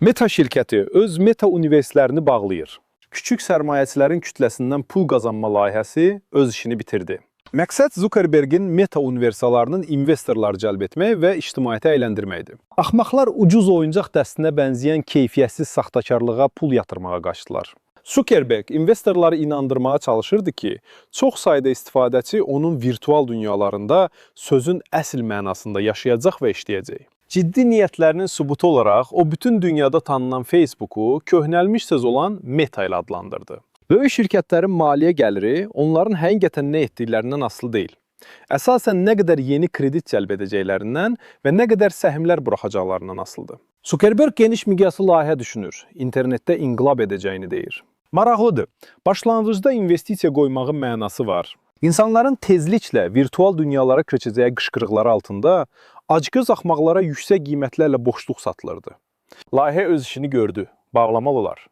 Meta şirkəti öz Meta universitetlərini bağlayır. Küçük sərmayəçilərin kütləsindən pul qazanma layihəsi öz işini bitirdi. Məqsəd Zuckerbergin Meta universitetlərinin investorlar cəlb etmək və ictimaiyyəti əyləndirməkdir. Axmaqlar ucuz oyuncaq dəstinə bənzəyən keyfiyyətsiz saxtakarlığa pul yatırmağa qaçdılar. Zuckerberg investorları inandırmağa çalışırdı ki, çox sayda istifadəçi onun virtual dünyalarında sözün əsl mənasında yaşayacaq və işləyəcək. Ciddi niyyətlərinin sübutu olaraq o bütün dünyada tanınan Facebooku köhnəlmiş söz olan Meta ilə adlandırdı. Böyük şirkətlərin maliyyə gəliri onların həqiqətən nə etdiklərindən asılı deyil. Əsasən nə qədər yeni kredit cəlb edəcəklərindən və nə qədər səhmlər buraxacaqlarından asılıdır. Zuckerberg geniş miqyaslı layihə düşünür, internetdə inqilab edəcəyini deyir. Maraqlıdır, başlanğıcda investisiya qoymağın mənası var. İnsanların tezliklə virtual dünyalara keçəcəyi qışqırıqları altında acgöz axmaqlara yüksək qiymətlərlə boşluq satılırdı. Layihə öz işini gördü, bağlamalı olar.